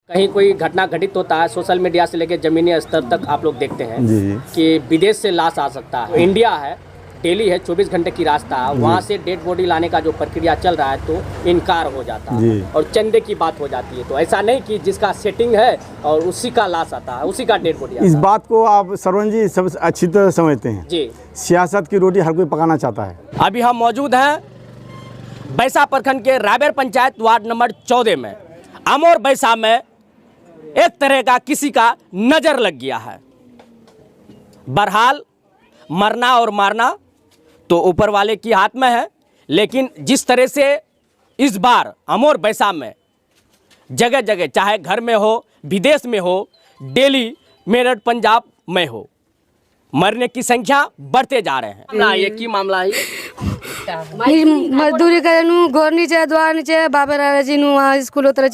कहीं कोई घटना घटित होता है, सोशल मीडिया से लेकर जमीनी स्तर तक आप लोग देखते हैं जी कि विदेश से लाश आ सकता है। इंडिया है, दिल्ली है, 24 घंटे की रास्ता है, वहाँ से डेड बॉडी लाने का जो प्रक्रिया चल रहा है तो इनकार हो जाता है और चंदे की बात हो जाती है। तो ऐसा नहीं कि जिसका सेटिंग है और उसी का लाश आता है, उसी का डेड बॉडी आता है। इस बात को आप सरवण जी सब अच्छी तरह समझते हैं जी। सियासत की रोटी हर कोई पकाना चाहता है। अभी हम मौजूद हैं बैसा प्रखंड के रायबेर पंचायत वार्ड नंबर 14 में। अमोर बैसा में एक तरह का किसी का नजर लग गया है। बहरहाल मरना और मारना तो ऊपर वाले की हाथ में है, लेकिन जिस तरह से इस बार अमोर बैसा में जगह जगह, चाहे घर में हो, विदेश में हो, दिल्ली, मेरठ, पंजाब में हो, मरने की संख्या बढ़ते जा रहे हैं। ना ये की मामला है? मजदूरी करे घर नीचे द्वार नीचे बाबे स्कूल उतरे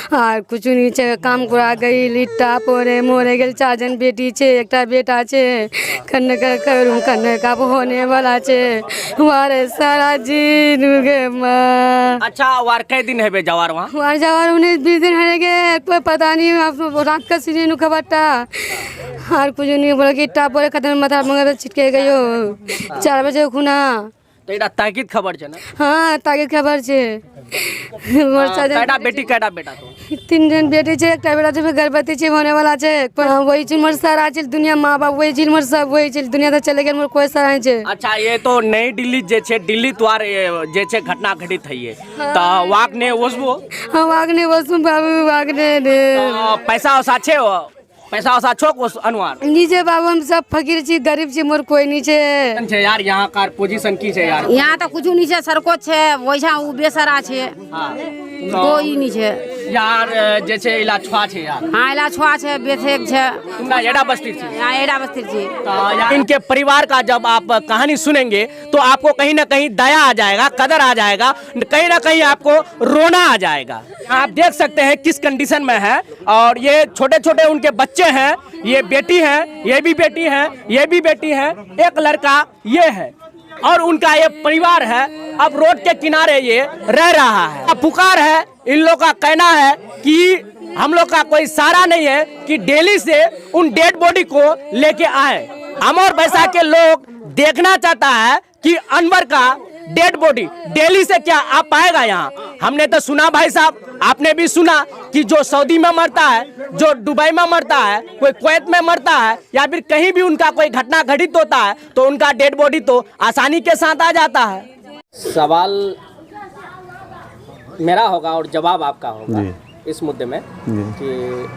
और कुछ नीचे काम करा गई लिट्टा पोरे मोरे गेल 4 जन बेटी छे, एकटा बेटा छे, कन्ने करूँ कन्ने का होने वाला छे वारे सारा जी नुगे माँ। अच्छा, वार कई दिन है बे जवार वहाँ? वार जवार 19-20 दिन है गए, कोई पता नहीं। रात का सीने नु खबरटा और कुछ नहीं बोला कि इट्टा पोरे खतम मथा मंगा छिटके गयो 4 बजे खुना। तो इटा ताकीद खबर छे ना? हाँ, ताकीद खबर छे। कैटा बेटी कैटा बेटा? तो 3 जन बेटी छे, एकटा बेटा छे, गर्भवती छे, होने वाला छे। वही चीज मोर सारा चीज दुनिया माँ बाप वही चीज मोर सब वही चीज दुनिया तो चले गए, मोर कोई सारा छे। अच्छा, ये तो नई दिल्ली जे छे, दिल्ली द्वार जे छे घटना घटित है ये तो वागने वसबो? हाँ, वागने वसबो बाबू वागने दे। पैसा वसा छे? पैसा वसा छोक अनुवार नीचे बाबू हम सब फकीर छी, गरीब छी, मोर कोई नीचे यार। यहाँ का पोजीशन की छे यार? यहाँ तो कुछ नीचे सड़को छे, वैसा उ बेसरा छे। हाँ, कोई नीचे यार जे छे इला छुआ छे यार। हाँ, इला छुआ छे, बेथेक छे। तुमका एडा बस्ती छे? यहाँ एडा बस्ती छे। तो इनके परिवार का जब आप कहानी सुनेंगे तो आपको कहीं ना कहीं दया आ जाएगा, कदर आ जाएगा, कहीं ना कहीं आपको रोना आ जाएगा। आप देख सकते हैं किस कंडीशन में है। और ये छोटे छोटे उनके बच्चे हैं, ये बेटी है, ये भी बेटी है, ये भी बेटी है, एक लड़का ये है और उनका ये परिवार है। अब रोड के किनारे ये रह रहा है। अब पुकार है, इन लोग का कहना है कि हम लोग का कोई सहारा नहीं है कि दिल्ली से उन डेड बॉडी को लेके आए। अमोर बैसा के लोग देखना चाहता है कि अनवर का डेड बॉडी दिल्ली से क्या आ पाएगा यहाँ। हमने तो सुना भाई साहब, आपने भी सुना कि जो सऊदी में मरता है, जो दुबई में मरता है, कोई कुवैत में मरता है या फिर कहीं भी उनका कोई घटना घटित होता है तो उनका डेड बॉडी तो आसानी के साथ आ जाता है। सवाल मेरा होगा और जवाब आपका होगा इस मुद्दे में कि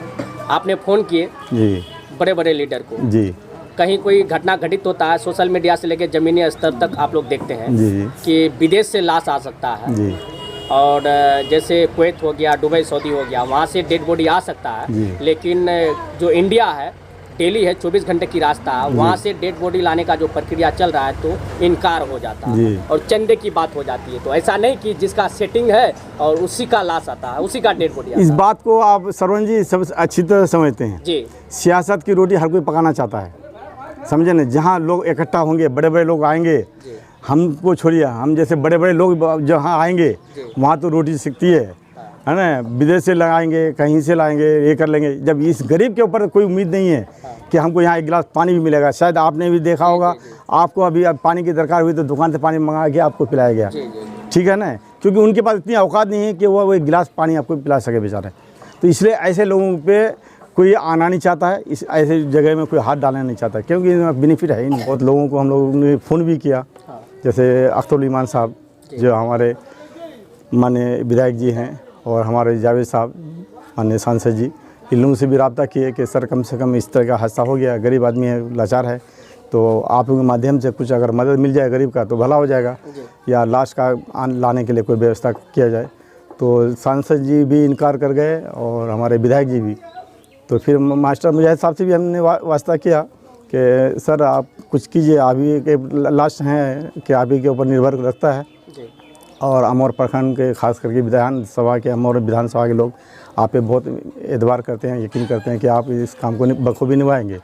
आपने फोन किए बड़े बड़े लीडर को जी। कहीं कोई घटना घटित होता है, सोशल मीडिया से लेकर जमीनी स्तर तक आप लोग देखते हैं कि विदेश से लाश आ सकता है जी। और जैसे कुवैत हो गया, दुबई, सऊदी हो गया, वहाँ से डेड बॉडी आ सकता है। लेकिन जो इंडिया है, दिल्ली है, 24 घंटे की रास्ता है, वहाँ से डेड बॉडी लाने का जो प्रक्रिया चल रहा है तो इनकार हो जाता है और चंदे की बात हो जाती है। तो ऐसा नहीं कि जिसका सेटिंग है और उसी का लाश आता है, उसी का डेड बॉडी आता है। इस बात को आप सरवण जी सब अच्छी तरह समझते हैं जी। सियासत की रोटी हर कोई पकाना चाहता है, समझे ना। जहाँ लोग इकट्ठा होंगे, बड़े बड़े लोग आएंगे, हमको छोड़िए, हम जैसे बड़े बड़े लोग जहाँ आएंगे वहाँ तो रोटी सिकती है ना। विदेश से लगाएंगे, कहीं से लाएंगे, ये कर लेंगे। जब इस गरीब के ऊपर कोई उम्मीद नहीं है कि हमको यहाँ एक गिलास पानी भी मिलेगा। शायद आपने भी देखा होगा, आपको अभी अब पानी की दरकार हुई तो दुकान से पानी मंगा के आपको पिलाया गया, ठीक है ना, क्योंकि उनके पास इतनी औकात नहीं है कि वो एक गिलास पानी आपको पिला सके बेचारे। तो इसलिए ऐसे लोगों पे कोई आना नहीं चाहता है, इस ऐसे जगह में कोई हाथ डालना नहीं चाहता, क्योंकि बेनिफिट है ही नहीं। बहुत लोगों को हम लोगों ने फ़ोन भी किया, जैसे अख्तर ईमान साहब जो हमारे माननीय विधायक जी हैं और हमारे जावेद साहब माननीय सांसद जी, इन लोगों से भी रब्ता किए कि सर कम से कम इस तरह का हादसा हो गया, गरीब आदमी है, लाचार है, तो आप लोगों के माध्यम से कुछ अगर मदद मिल जाए गरीब का तो भला हो जाएगा, या लाश का लाने के लिए कोई व्यवस्था किया जाए। तो सांसद जी भी इनकार कर गए और हमारे विधायक जी भी। तो फिर मास्टर मुजाहिद साहब से भी हमने वास्ता किया कि सर आप कुछ कीजिए, आप ही के लाश हैं कि आप ही के ऊपर निर्भर रखता है। और अमोर प्रखंड के खास करके विधानसभा के, अमोर विधानसभा के लोग आप पे बहुत एतबार करते हैं, यकीन करते हैं कि आप इस काम को बखूबी निभाएंगे।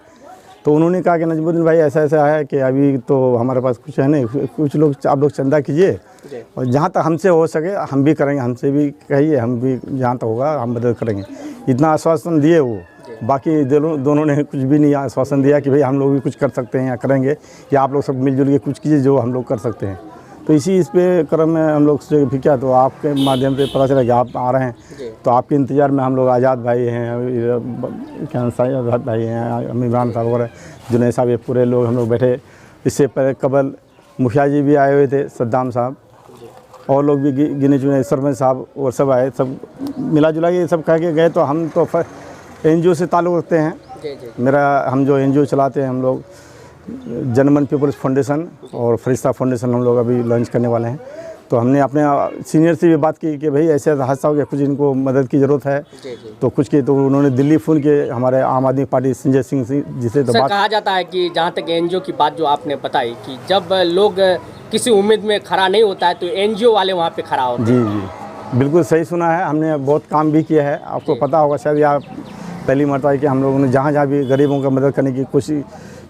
तो उन्होंने कहा कि नजमुद्दीन भाई ऐसा ऐसा है कि अभी तो हमारे पास कुछ है नहीं, कुछ लोग आप लोग चंदा कीजिए और जहाँ तक हमसे हो सके हम भी करेंगे, हमसे भी कहिए, हम भी जहाँ तक होगा हम मदद करेंगे। इतना आश्वासन दिए वो। बाकी दोनों ने कुछ भी नहीं आश्वासन दिया कि भाई हम लोग भी कुछ कर सकते हैं या करेंगे, या आप लोग सब मिलजुल के कुछ कीजिए जो हम लोग कर सकते हैं। तो इस पे क्रम में हम लोग सोचे फिर क्या, तो आपके माध्यम से पता चला कि आप आ रहे हैं, तो आपके इंतज़ार में हम लोग आज़ाद भाई हैं, क्या आज़ाद भाई हैं, इमरान साहब वगैरह, जुनैद साहब, ये पूरे लोग हम लोग बैठे। इससे पहले कबल मुखिया जी भी आए हुए थे, सद्दाम साहब, और लोग भी गिने चुने, सरपंच साहब और सब आए, सब मिला जुला के सब कह के गए। तो हम तो NGO से ताल्लुक़ रखते हैं। हम जो NGO चलाते हैं हम लोग, जनमन पीपल्स फाउंडेशन और फरिश्ता फाउंडेशन, हम लोग अभी लॉन्च करने वाले हैं। तो हमने अपने सीनियर से भी बात की कि भाई ऐसे हादसा हो गया, कुछ इनको मदद की ज़रूरत है। तो कुछ की, तो उन्होंने दिल्ली फ़ोन किए हमारे आम आदमी पार्टी संजय सिंह जिसे तो बात कहा जाता है कि जहाँ तक NGO की बात जो आपने बताई कि जब लोग किसी उम्मीद में खड़ा नहीं होता है तो NGO वाले वहाँ पे खड़ा होते हैं। जी, बिल्कुल सही सुना है। हमने बहुत काम भी किया है, आपको पता होगा शायद, या पहली मरतबा है कि हम लोगों ने जहाँ जहाँ भी गरीबों का मदद करने की कोशिश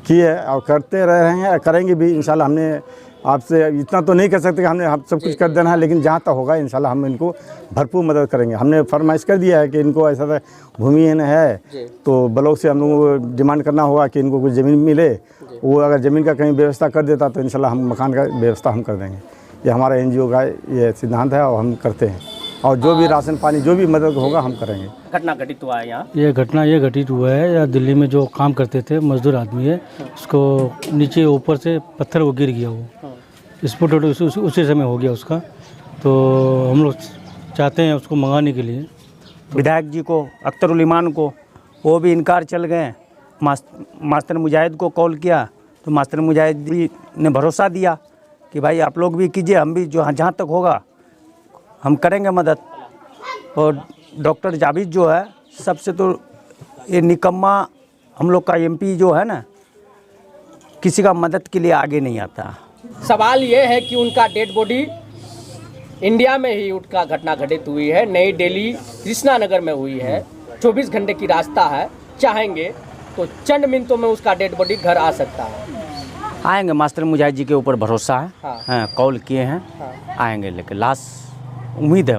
की है और करते रह रहे हैं, करेंगे भी इंशाल्लाह। हमने आपसे इतना तो नहीं कर सकते कि हमने सब कुछ कर देना है, लेकिन जहाँ तक होगा इंशाल्लाह हम इनको भरपूर मदद करेंगे। हमने फरमाइश कर दिया है कि इनको ऐसा भूमिहीन है तो ब्लॉक से हम लोगों को डिमांड करना होगा कि इनको कुछ ज़मीन मिले। वो अगर ज़मीन का कहीं व्यवस्था कर देता तो इंशाल्लाह हम मकान का व्यवस्था हम कर देंगे। ये हमारा NGO का ये सिद्धांत है और हम करते हैं, और जो भी राशन पानी जो भी मदद होगा हम करेंगे। घटना घटित हुआ है यहाँ, ये घटित हुआ है या दिल्ली में जो काम करते थे मजदूर आदमी है, उसको नीचे ऊपर से पत्थर वो गिर गया, वो स्पोर्ट उसी समय हो गया उसका। तो हम लोग चाहते हैं उसको मंगाने के लिए विधायक जी को, अख्तरुल ईमान को, वो भी इनकार चल गए। मास्टर मुजाहिद को कॉल किया तो मास्टर मुजाहिद भी ने भरोसा दिया कि भाई आप लोग भी कीजिए, हम भी जो जहाँ तक होगा हम करेंगे मदद। और डॉक्टर जावेद जो है, सबसे तो ये निकम्मा हम लोग का MP जो है ना, किसी का मदद के लिए आगे नहीं आता। सवाल ये है कि उनका डेड बॉडी इंडिया में ही उनका घटना घटित हुई है, नई दिल्ली कृष्णा नगर में हुई है, 24 घंटे की रास्ता है, चाहेंगे तो चंद मिनटों में उसका डेड बॉडी घर आ सकता है। आएंगे, मास्टर मुजाहिद जी के ऊपर भरोसा है। हाँ। हाँ, कॉल किए हैं। आएंगे, लेकिन लास्ट उम्मीद है